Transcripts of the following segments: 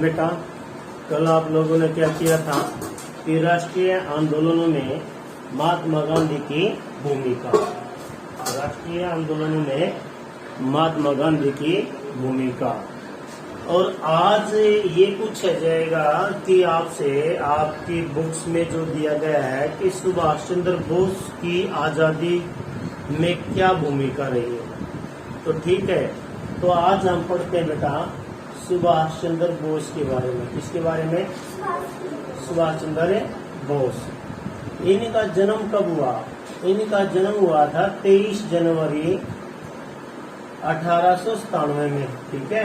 बेटा, कल आप लोगों ने क्या किया था कि राष्ट्रीय आंदोलनों में महात्मा गांधी की भूमिका, राष्ट्रीय आंदोलनों में महात्मा गांधी की भूमिका। और आज ये पूछा जाएगा कि आपसे आपकी बुक्स में जो दिया गया है कि सुभाष चंद्र बोस की आजादी में क्या भूमिका रही है। तो ठीक है, तो आज हम पढ़ते हैं बेटा सुभाष चंद्र बोस के बारे में। किसके बारे में? सुभाष चंद्र बोस। इनका जन्म कब हुआ? इनका जन्म हुआ था 23 जनवरी 1897 में। ठीक है,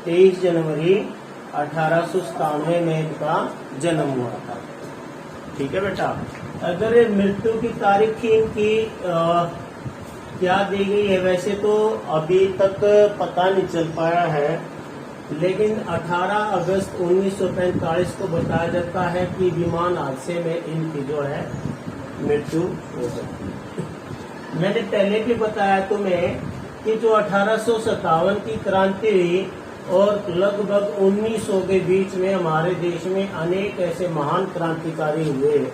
23 जनवरी 1897 में इनका जन्म हुआ था। ठीक है बेटा। अगर मृत्यु की तारीख इनकी क्या दी गई है, वैसे तो अभी तक पता नहीं चल पाया है, लेकिन 18 अगस्त 1945 को बताया जाता है कि विमान हादसे में इनकी जो है मृत्यु हो सकती। मैंने पहले भी बताया तुम्हें कि जो 1857 की क्रांति हुई और लगभग 1900 के बीच में हमारे देश में अनेक ऐसे महान क्रांतिकारी हुए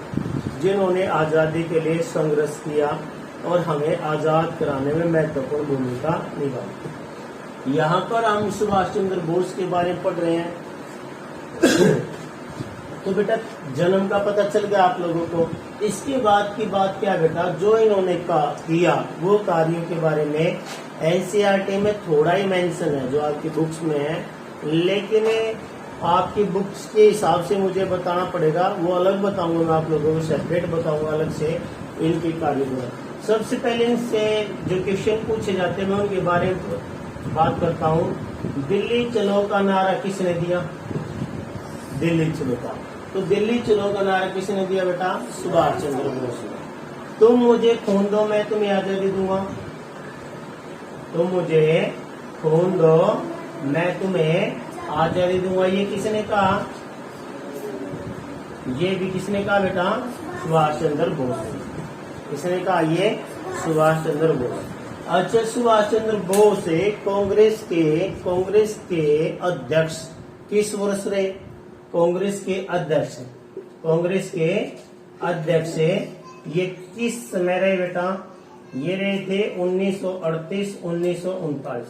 जिन्होंने आजादी के लिए संघर्ष किया और हमें आजाद कराने में महत्वपूर्ण भूमिका निभाई। यहाँ पर हम सुभाष चंद्र बोस के बारे में पढ़ रहे हैं। तो बेटा जन्म का पता चल गया आप लोगों को। इसके बाद की बात क्या बेटा, जो इन्होंने किया वो कार्यों के बारे में एनसीईआरटी में थोड़ा ही मेंशन है जो आपकी बुक्स में है, लेकिन आपकी बुक्स के हिसाब से मुझे बताना पड़ेगा, वो अलग बताऊंगा मैं आप लोगों को, सेपरेट बताऊंगा अलग से इनके कार्य में। सबसे पहले इनसे जो क्वेश्चन पूछे जाते हैं मैं उनके बारे में बात करता हूँ। दिल्ली चलो का नारा किसने दिया? दिल्ली चलो का। तो दिल्ली चलो का नारा किसने दिया बेटा? सुभाष चंद्र बोस ने। तुम मुझे खून दो मैं तुम्हें आजादी दूंगा, तुम मुझे खून दो मैं तुम्हें आजादी दूंगा, ये किसने कहा? ये भी किसने कहा बेटा? सुभाष चंद्र बोस ने। किसने कहा? ये सुभाष चंद्र बोस। अच्छा, सुभाष चंद्र बोस कांग्रेस के अध्यक्ष किस वर्ष रहे? कांग्रेस के अध्यक्ष ये किस समय रहे बेटा? ये रहे थे 1938-1939।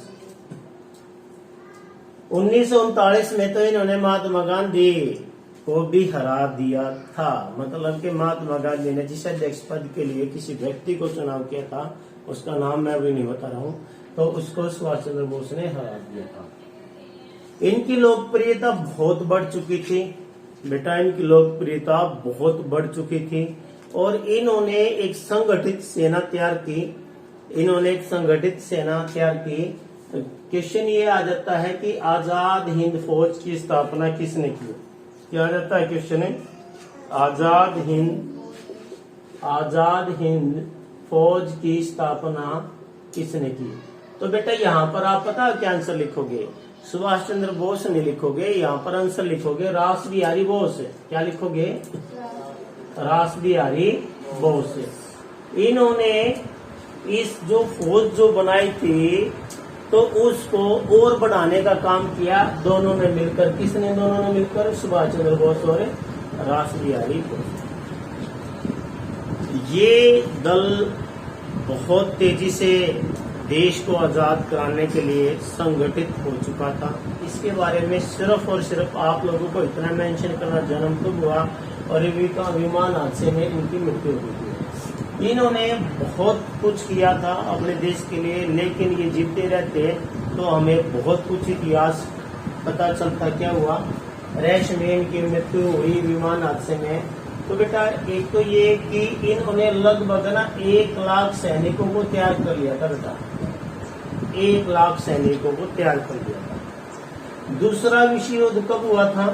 1939 में तो इन्होंने महात्मा गांधी को भी हरा दिया था। मतलब कि महात्मा गांधी ने जिस अध्यक्ष पद के लिए किसी व्यक्ति को चुनाव किया था, उसका नाम मैं अभी नहीं बता रहा हूँ, तो उसको सुभाष चंद्र बोस ने हरा दिया था। इनकी लोकप्रियता बहुत बढ़ चुकी थी बेटा, इनकी लोकप्रियता बहुत बढ़ चुकी थी और इन्होंने एक संगठित सेना तैयार की। क्वेश्चन ये आ जाता है कि आजाद हिंद फौज की स्थापना किसने की? क्या आ जाता है क्वेश्चन है? आजाद हिंद फौज की स्थापना किसने की? तो बेटा यहाँ पर आप पता क्या आंसर लिखोगे? सुभाष चंद्र बोस नहीं लिखोगे, यहाँ पर आंसर लिखोगे रास बिहारी बोस। क्या लिखोगे? रास बिहारी बोस। इन्होंने इस जो फौज जो बनाई थी तो उसको और बढ़ाने का काम किया दोनों ने मिलकर। किसने? दोनों ने मिलकर, सुभाष चंद्र बोस और रास बिहारी बोस। ये दल बहुत तेजी से देश को आजाद कराने के लिए संगठित हो चुका था। इसके बारे में सिर्फ और सिर्फ आप लोगों को इतना मेंशन करना, जन्म कब हुआ और विमान हादसे में इनकी मृत्यु हो गई। इन्होंने बहुत कुछ किया था अपने देश के लिए, लेकिन ये जीते रहते तो हमें बहुत कुछ इतिहास पता चलता। क्या हुआ? रैश में इनकी मृत्यु हुई विमान हादसे में। तो बेटा एक तो ये कि इन्होंने लगभग 1 लाख सैनिकों को तैयार कर लिया था बेटा, 1 लाख सैनिकों को तैयार कर लिया था। दूसरा विश्व युद्ध कब हुआ था?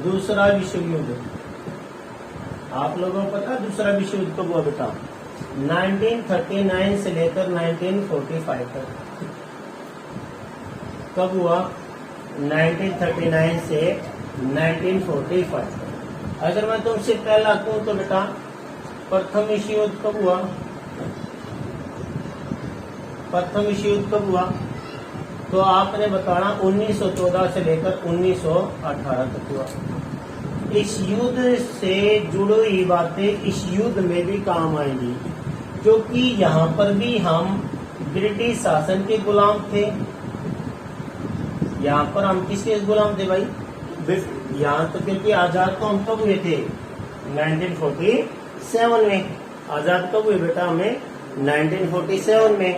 दूसरा विश्व युद्ध आप लोगों को पता दूसरा विश्व युद्ध कब हुआ बेटा? 1939 से लेकर 1945 तक। कब हुआ? 1939 से 1945 तक। अगर मैं तुमसे पहला कहूं तो बेटा प्रथम विश्व युद्ध कब हुआ? तो तो आपने बताना 1914 से लेकर 1918 तक हुआ। इस युद्ध से जुड़ी हुई बातें इस युद्ध में भी काम आएंगी, क्योंकि यहाँ पर भी हम ब्रिटिश शासन के गुलाम थे। यहाँ पर हम किसके गुलाम थे भाई? यहाँ तो क्योंकि आजाद तो हम कब हुए थे? 1947 में। आजाद कब हुए बेटा? हमें 1947 में।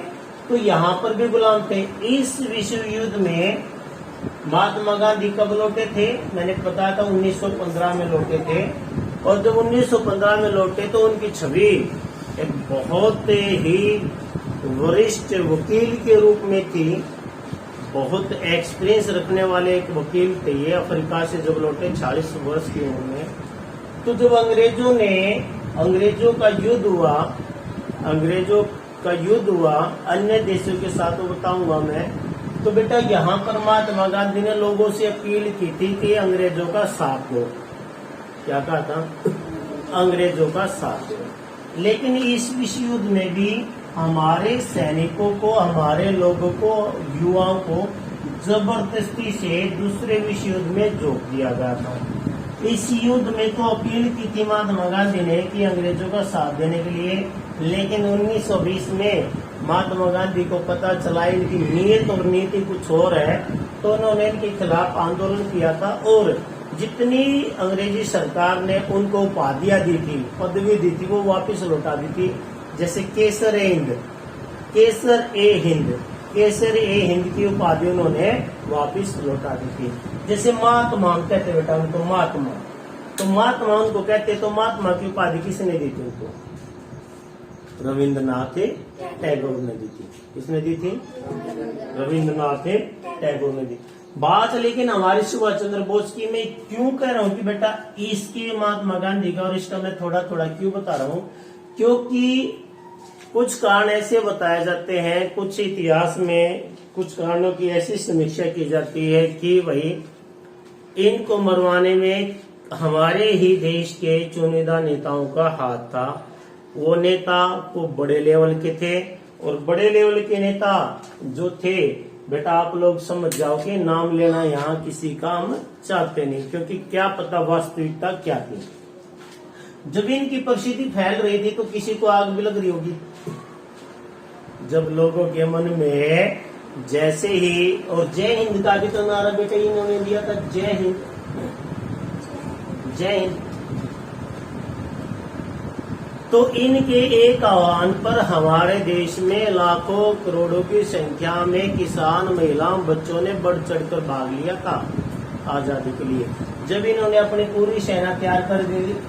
तो यहाँ पर भी गुलाम थे। इस विश्व युद्ध में महात्मा गांधी कब लौटे थे? मैंने बताया था 1915 में लौटे थे। और जब 1915 में लौटे तो उनकी छवि एक बहुत ही वरिष्ठ वकील के रूप में थी। बहुत एक्सपीरियंस रखने वाले एक वकील थे ये। अफ्रीका से जब लौटे 40 वर्ष की उम्र में, तो जब अंग्रेजों का युद्ध हुआ अन्य देशों के साथ, तो बताऊंगा मैं। तो बेटा यहाँ पर महात्मा गांधी ने लोगों से अपील की थी कि अंग्रेजों का साथ दो। क्या कहा था? अंग्रेजों का साथ दो। लेकिन इस विश्व युद्ध में भी हमारे सैनिकों को, हमारे लोगों को, युवाओं को जबरदस्ती से दूसरे विश्व युद्ध में झोंक दिया गया था। इस युद्ध में तो अपील की थी महात्मा गांधी ने कि अंग्रेजों का साथ देने के लिए, लेकिन 1920 में महात्मा गांधी को पता चला इनकी नीयत और नीति कुछ और है, तो उन्होंने इनके खिलाफ आंदोलन किया था। और जितनी अंग्रेजी सरकार ने उनको उपाधियां दी थी, पदवी दी थी, वो वापस लौटा दी थी। जैसे केसर ए हिंद की उपाधि उन्होंने वापस लौटा दी थी। जैसे महात्मा हम कहते बेटा उनको महात्मा उनको कहते, तो महात्मा की उपाधि किसने दी थी उनको? रविंद्रनाथ टैगोर ने दी थी। किसने दी थी? रविंद्रनाथ टैगोर ने दी। बात लेकिन हमारे सुभाष चंद्र बोस की मैं क्यों कह रहा हूँ कि बेटा इसके महात्मा गांधी का और इसका मैं थोड़ा थोड़ा क्यों बता रहा हूँ? क्योंकि कुछ कारण ऐसे बताए जाते हैं, कुछ इतिहास में कुछ कारणों की ऐसी समीक्षा की जाती है कि भाई इनको मरवाने में हमारे ही देश के चुनिंदा नेताओं का हाथ था। वो नेता को बड़े लेवल के थे, और बड़े लेवल के नेता जो थे बेटा आप लोग समझ जाओ कि नाम लेना यहाँ किसी का हम चाहते नहीं, क्योंकि क्या पता वास्तविकता क्या थी। जब इनकी प्रसिद्धि फैल रही थी तो किसी को आग भी लग रही होगी। जब लोगों के मन में जैसे ही, और जय हिंद का भी तो नारा बेटा इन्होंने दिया था, जय हिंद जय हिंद। तो इनके एक आह्वान पर हमारे देश में लाखों करोड़ों की संख्या में किसान, महिलाओं, बच्चों ने बढ़ चढ़कर भाग लिया था आजादी के लिए। जब इन्होंने अपनी पूरी सेना तैयार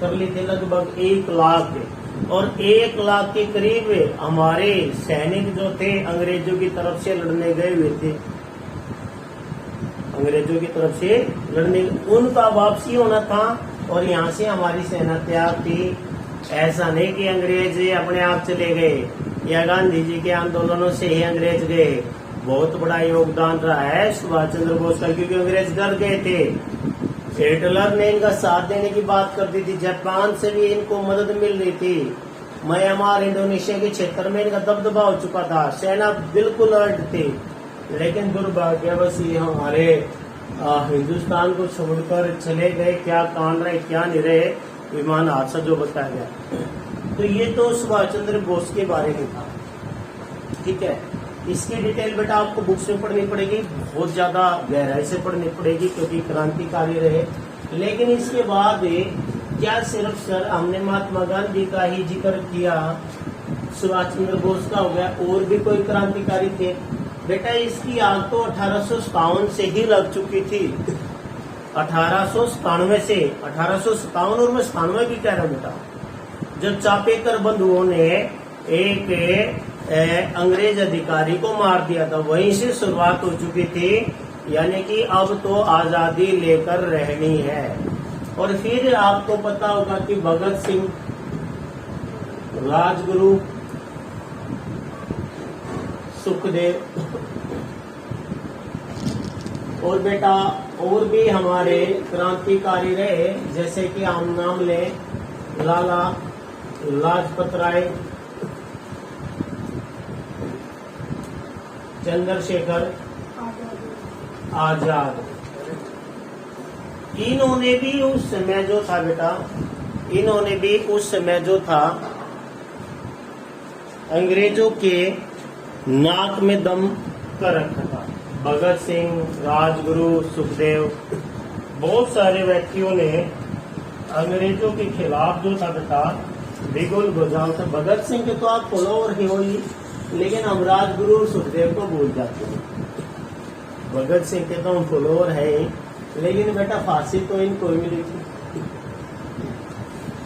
कर ली थी, लगभग 1 लाख, और 1 लाख के करीब हमारे सैनिक जो थे अंग्रेजों की तरफ से लड़ने गए हुए थे। अंग्रेजों की तरफ से लड़ने, उनका वापसी होना था, और यहाँ से हमारी सेना तैयार थी। ऐसा नहीं कि अंग्रेज अपने आप चले गए या गांधी जी के आंदोलनों से ही अंग्रेज गए। बहुत बड़ा योगदान रहा है सुभाष चंद्र बोस का, क्योंकि अंग्रेज डर गए थे। हिटलर ने इनका साथ देने की बात कर दी थी, जापान से भी इनको मदद मिल रही थी, म्यांमार, इंडोनेशिया के क्षेत्र में इनका दबदबा हो चुका था, सेना बिल्कुल अलर्ट थी। लेकिन दुर्भाग्यवश ये हमारे हिंदुस्तान को छोड़कर चले गए। क्या कांड रहे क्या नहीं रहे, विमान हादसा जो बताया गया। तो ये तो सुभाष चंद्र बोस के बारे में था, ठीक है। इसकी डिटेल बेटा आपको बुक्स में पढ़नी पड़ेगी, बहुत ज्यादा गहराई से पढ़नी पड़ेगी, क्योंकि क्रांतिकारी रहे। लेकिन इसके बाद क्या सिर्फ सर हमने महात्मा गांधी का ही जिक्र किया, सुभाष चंद्र बोस का हो गया, और भी कोई क्रांतिकारी थे? बेटा इसकी आग तो 1857 से ही लग चुकी थी। 1897 से, 1857 और मैं 97 की कह रहा हूँ बेटा, जब चापेकर बंधुओं ने एक अंग्रेज अधिकारी को मार दिया था, वहीं से शुरुआत हो चुकी थी। यानी कि अब तो आजादी लेकर रहनी है। और फिर आपको पता होगा कि भगत सिंह, राजगुरु, सुखदेव, और बेटा और भी हमारे क्रांतिकारी रहे, जैसे कि हम नाम लें लाला लाजपत राय, चंद्रशेखर आजाद। इन्होंने भी उस समय जो था बेटा, इन्होंने भी उस समय जो था अंग्रेजों के नाक में दम कर रखा था। भगत सिंह, राजगुरु, सुखदेव, बहुत सारे व्यक्तियों ने अंग्रेजों के खिलाफ जो था बेटा बिगुल बजाओ था। भगत सिंह के तो आप फॉलोअर ही हो ही, लेकिन हम राजगुरु और सुखदेव को भूल जाते हैं। भगत सिंह के तो हम फॉलोअर है ही, लेकिन बेटा फांसी तो इनको ही मिली थी।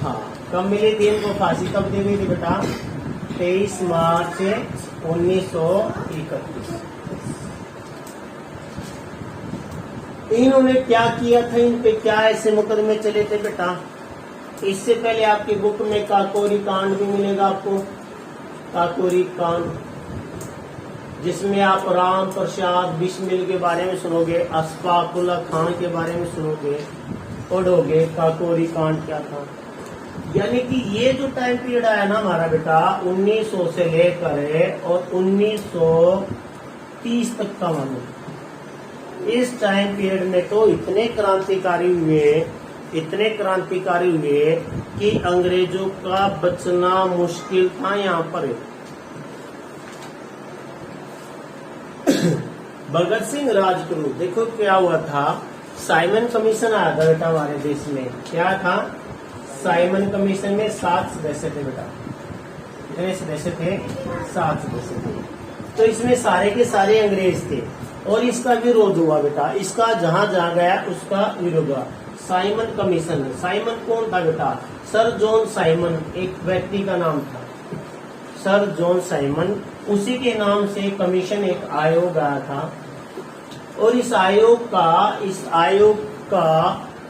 हाँ, कब मिली थी इनको फांसी? कब दी गई थी बेटा? 23 मार्च 1931। इन्होंने क्या किया था? इन पे क्या ऐसे मुकदमे चले थे बेटा? इससे पहले आपकी बुक में काकोरी कांड भी मिलेगा आपको, काकोरी कांड, जिसमें आप राम प्रसाद बिस्मिल के बारे में सुनोगे, अशफाकुल्ला खान के बारे में सुनोगे, पढ़ोगे काकोरी कांड क्या था। यानी कि ये जो टाइम पीरियड आया ना हमारा बेटा 1900 से लेकर और 1930 तक का मानो, इस टाइम पीरियड में तो इतने क्रांतिकारी हुए कि अंग्रेजों का बचना मुश्किल था यहाँ पर। भगत सिंह, राजगुरु, देखो क्या हुआ था। साइमन कमीशन आया था बेटा हमारे देश में। क्या था? साइमन कमीशन में 7 सदस्य थे बेटा। कितने सदस्य थे? 7 सदस्य थे। तो इसमें सारे के सारे अंग्रेज थे और इसका विरोध हुआ बेटा। इसका जहां जहां गया उसका विरोध हुआ। Simon commission. साइमन कौन था बेटा? सर जॉन साइमन, एक व्यक्ति का नाम था सर जॉन साइमन। उसी के नाम से कमीशन, एक आयोग आया था। और इस आयोग का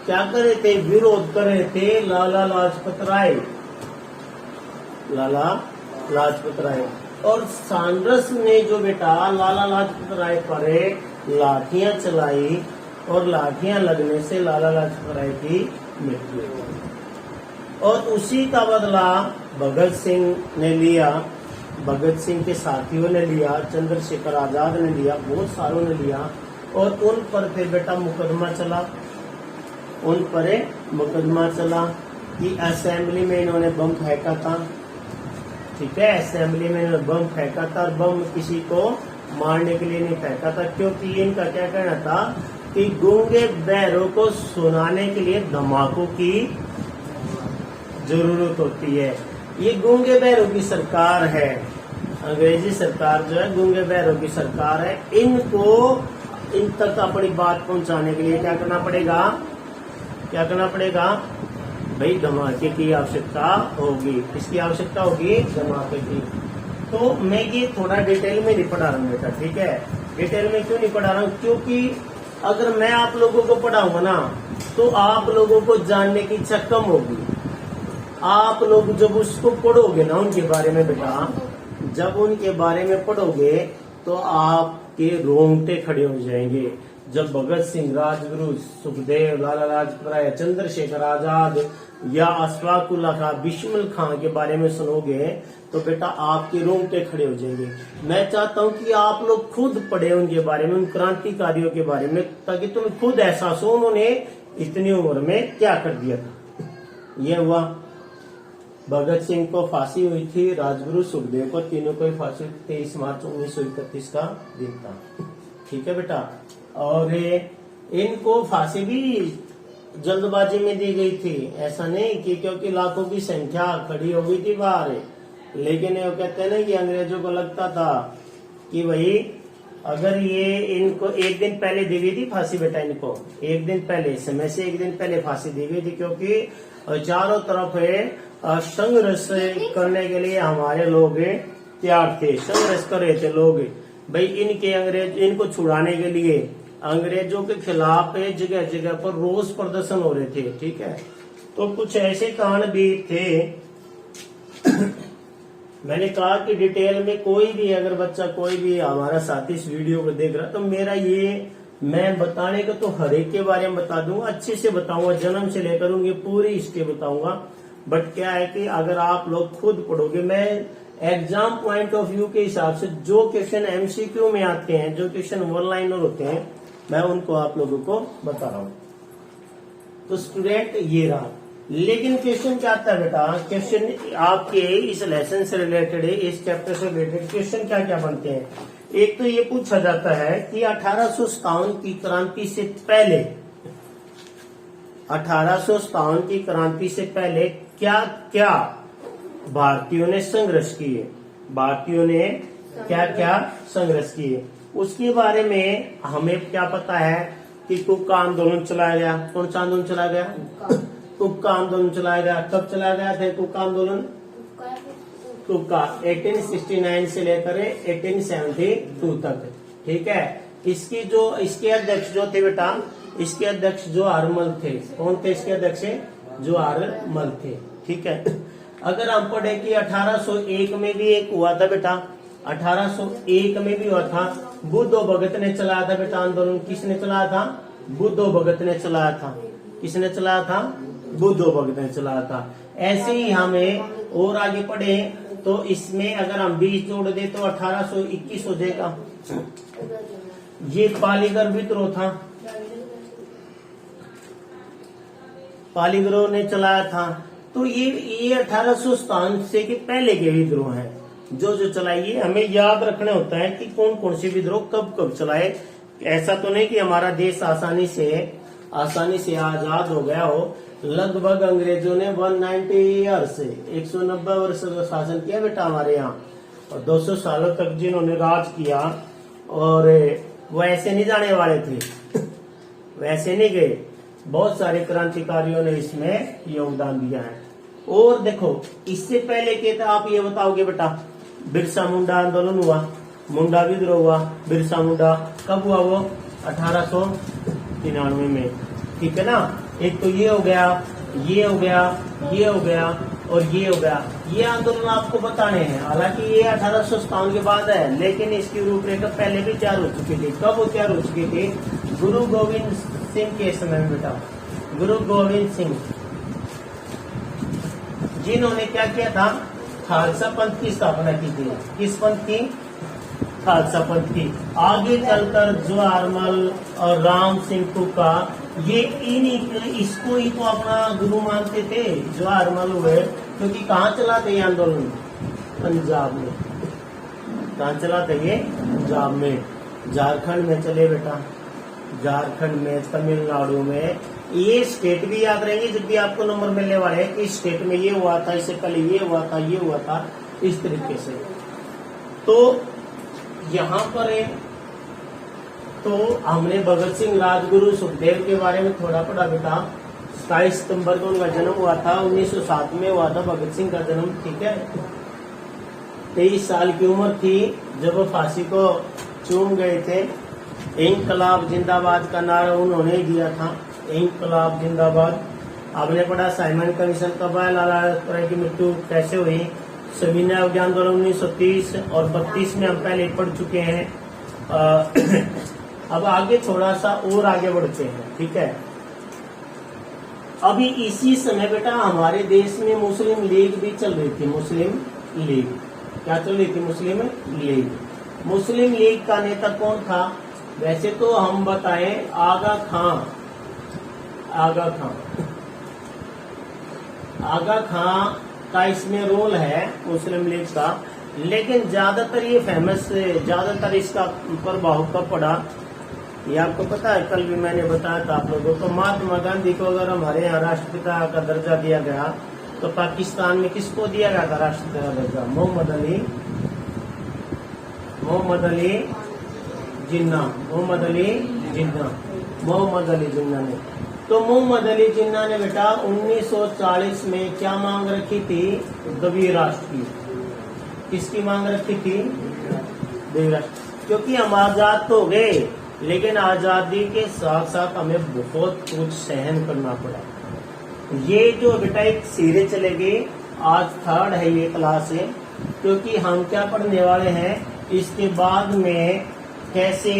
क्या कर रहे थे? विरोध कर रहे थे लाला लाजपत राय। और सांड्रस ने जो बेटा लाला लाजपत राय पर लाठियां चलाई और लाठियां लगने से लाला लाजपत राय की मृत्यु हुई। और उसी का बदला भगत सिंह ने लिया, भगत सिंह के साथियों ने लिया, चंद्रशेखर आजाद ने लिया, बहुत सारों ने लिया। और उन पर फिर बेटा मुकदमा चला, कि असेंबली में इन्होंने बम फेंका था। ठीक है, असेंबली में इन्होंने बम फेंका था और बम किसी को मारने के लिए नहीं फेंका था, क्योंकि इनका क्या कहना था कि गूंगे बहरों को सुनाने के लिए धमाकों की जरूरत होती है। ये गूंगे बहरों की सरकार है, अंग्रेजी सरकार जो है गूंगे बहरों की सरकार है। इन तक अपनी बात पहुंचाने के लिए क्या करना पड़ेगा भाई? धमाके की आवश्यकता होगी। किसकी आवश्यकता होगी? धमाके की। तो मैं ये थोड़ा डिटेल में नहीं पढ़ा रहा हूँ बेटा। ठीक है, डिटेल में क्यों नहीं पढ़ा रहा हूँ? क्योंकि अगर मैं आप लोगों को पढ़ाऊंगा ना तो आप लोगों को जानने की इच्छा कम होगी। आप लोग जब उसको पढ़ोगे ना उनके बारे में बेटा, जब उनके बारे में पढ़ोगे तो आपके रोंगटे खड़े हो जाएंगे। जब भगत सिंह, राजगुरु, सुखदेव, लाला लाजपत राय, चंद्रशेखर आजाद या अशफाकुल्ला खान, बिस्मिल खान के बारे में सुनोगे तो बेटा आपके रोंगटे खड़े हो जाएंगे। मैं चाहता हूं कि आप लोग खुद पढ़े उनके बारे में, उन क्रांतिकारियों के बारे में, ताकि तुम्हें खुद एहसास हो उन्होंने इतनी उम्र में क्या कर दिया था। ये हुआ। भगत सिंह को फांसी हुई थी, राजगुरु, सुखदेव को, तीनों को फांसी 23 मार्च 1931 का दिन था। ठीक है बेटा। और इनको फांसी भी जल्दबाजी में दी गई थी, ऐसा नहीं कि क्योंकि लाखों की संख्या खड़ी हो गई थी बाहर। लेकिन वो कहते हैं ना कि अंग्रेजों को लगता था कि भाई अगर ये इनको एक दिन पहले दी गई थी फांसी बेटा, इनको एक दिन पहले, समय से एक दिन पहले फांसी दी गई थी, क्योंकि चारों तरफ संघर्ष करने के लिए हमारे लोग तैयार थे, संघर्ष कर रहे थे लोग भाई इनको छुड़ाने के लिए। अंग्रेजों के खिलाफ जगह जगह पर रोष प्रदर्शन हो रहे थे। ठीक है, तो कुछ ऐसे कांड भी थे। मैंने कहा कि डिटेल में कोई भी अगर बच्चा, कोई भी हमारा साथी इस वीडियो को देख रहा, तो मेरा ये मैं बताने का तो हर एक के बारे में बता दूंगा, अच्छे से बताऊंगा, जन्म से लेकर उनकी पूरी हिस्ट्री बताऊंगा। बट क्या है कि अगर आप लोग खुद पढ़ोगे, मैं एग्जाम पॉइंट ऑफ व्यू के हिसाब से जो क्वेश्चन एमसीक्यू में आते हैं, जो क्वेश्चन वन लाइनर होते हैं, मैं उनको आप लोगों को बता रहा हूँ। तो स्टूडेंट ये रहा, लेकिन क्वेश्चन क्या आता है बेटा, क्वेश्चन आपके इस लेसन से रिलेटेड है, इस चैप्टर से रिलेटेड क्वेश्चन क्या क्या बनते हैं। एक तो ये पूछा जाता है कि 1857 की क्रांति से पहले, 1857 की क्रांति से पहले क्या क्या भारतीयों ने संघर्ष किए, भारतीयों ने क्या क्या संघर्ष किए, उसके बारे में हमें क्या पता है कि कुका आंदोलन चलाया गया। कौन सा आंदोलन चलाया गया? कुका आंदोलन चलाया गया। कब चलाया गया था कुका आंदोलन? कुका 1869 से लेकर 1872 तक, ठीक है। इसके अध्यक्ष जो थे बेटा, इसके अध्यक्ष जवाहरमल थे। कौन थे इसके अध्यक्ष? जवाहरमल थे, ठीक है। अगर हम पढ़े कि 1801 में भी एक हुआ था बेटा, 1801 में भी हुआ था, बुद्धो भगत ने चलाया था बेटा आंदोलन। किसने चलाया था? बुद्धो भगत ने चलाया था। किसने चलाया था? बुद्धो भगत ने चलाया था। ऐसे ही हमें और आगे पढ़े तो इसमें अगर हम 20 जोड़ दे तो 1821 हो जाएगा। ये पालीगर विद्रोह था, पालीग्रोह ने चलाया था। तो ये 1857 से के पहले के विद्रोह हैं जो चलाइए। हमें याद रखना होता है कि कौन कौन से विद्रोह कब कब चलाए। ऐसा तो नहीं कि हमारा देश आसानी से आजाद हो गया हो। लगभग अंग्रेजों ने 190 ईयर्स 190 वर्ष का शासन किया बेटा हमारे यहाँ, और 200 सालों तक जिन्होंने राज किया, और वो ऐसे नहीं जाने वाले थे वैसे नहीं गए। बहुत सारे क्रांतिकारियों ने इसमें योगदान दिया है। और देखो इससे पहले के था, आप ये बताओगे बेटा, बिरसा मुंडा आंदोलन हुआ, मुंडा विद्रोह हुआ। बिरसा मुंडा कब हुआ? वो 1893 में, ठीक है ना। एक तो ये हो गया, ये हो गया, ये हो गया और ये हो गया। ये आंदोलन आपको बताने हैं। हालांकि ये 1857 के बाद है, लेकिन इसकी रूपरेखा पहले भी तैयार हो चुकी थी। कब वो तैयार हो चुकी थी? गुरु गोविंद सिंह के समय में बेटा, गुरु गोविंद सिंह, जिन्होंने क्या किया था? खालसा पंथ की स्थापना की थी। किस पंथ की? खालसा पंथ की। आगे चलकर जवाहरमल और राम सिंह कुका, ये इसको ही तो अपना गुरु मानते थे, जवाहरमल हुए। क्योंकि कहाँ चला था ये आंदोलन? पंजाब में। कहाँ चला था ये? पंजाब में, झारखंड में चले बेटा, झारखंड में, तमिलनाडु में। ये स्टेट भी याद रहेंगे जब भी आपको नंबर मिलने वाले हैं कि इस स्टेट में ये हुआ था, इससे पहले ये हुआ था, ये हुआ था, इस तरीके से। तो यहाँ पर तो हमने भगत सिंह, राजगुरु, सुखदेव के बारे में थोड़ा पढ़ा बेटा। 27 सितंबर को उनका जन्म हुआ था, 1907 में हुआ था भगत सिंह का जन्म, ठीक है। 23 साल की उम्र थी जब वो फांसी को चूम गए थे। इंकलाब जिंदाबाद का नारा उन्होंने दिया था, इंकलाब जिंदाबाद। आपने पढ़ा साइमन कमीशन कब आया, लाला लाजपत राय की मृत्यु कैसे हुई, सविनय अभियान आंदोलन 1930 और 32 में हम पहले पढ़ चुके हैं। अब आगे थोड़ा सा और आगे बढ़ते हैं, ठीक है। अभी इसी समय बेटा हमारे देश में मुस्लिम लीग भी चल रही थी। मुस्लिम लीग क्या चल रही थी? मुस्लिम लीग। मुस्लिम लीग का नेता कौन था? वैसे तो हम बताएं आगा खां। आगा खां, आगा खां का इसमें रोल है मुस्लिम लीग का, लेकिन ज्यादातर ये फेमस, ज्यादातर इसका प्रभाव कब पड़ा ये आपको पता है। कल भी मैंने बताया था आप लोगों को। महात्मा गांधी को अगर हमारे यहाँ राष्ट्रपिता का दर्जा दिया गया तो पाकिस्तान में किसको दिया गया था राष्ट्रपिता का दर्जा? मोहम्मद अली जिन्ना, मोहम्मद अली जिन्ना ने। तो मोहम्मद अली जिन्ना ने बेटा 1940 में क्या मांग रखी थी? द्विराष्ट्र राष्ट्र की। किसकी मांग रखी थी? द्विराष्ट्र। क्योंकि हम आजाद तो हो गए, लेकिन आजादी के साथ साथ हमें बहुत कुछ सहन करना पड़ा। ये जो बेटा एक सीरीज चलेगी, आज 3rd है ये क्लास है, क्योंकि हम क्या पढ़ने वाले हैं इसके बाद में कैसे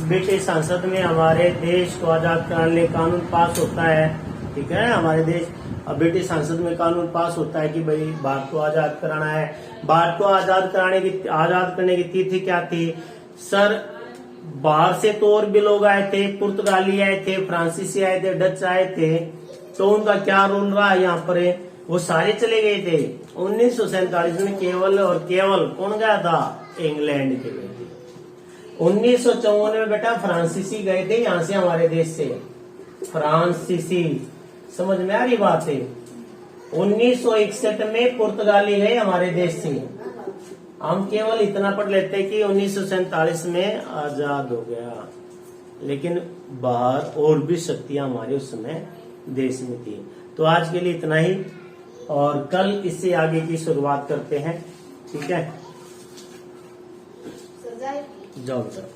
ब्रिटिश संसद में हमारे देश को आजाद कराने कानून पास होता है, ठीक है। हमारे देश ब्रिटिश संसद में कानून पास होता है कि भाई भारत को आजाद कराना है। भारत को आजाद करने की तिथि क्या थी? सर बाहर से तो और भी लोग आए थे, पुर्तगाली आए थे, फ्रांसीसी आए थे, डच आए थे, तो उनका क्या रोल रहा यहाँ पर है, वो सारे चले गए थे। 1947 में केवल और केवल कौन गया था, इंग्लैंड के गए थे। 1954 में बेटा फ्रांसीसी गए थे यहाँ से, हमारे देश से फ्रांसीसी, समझ में आ रही बात है। 1961 में पुर्तगाली गए हमारे देश से। हम केवल इतना पढ़ लेते कि 1947 में आजाद हो गया, लेकिन बाहर और भी शक्तियां हमारे उस समय देश में थी। तो आज के लिए इतना ही, और कल इससे आगे की शुरुआत करते हैं, ठीक है। जाओ जाओ।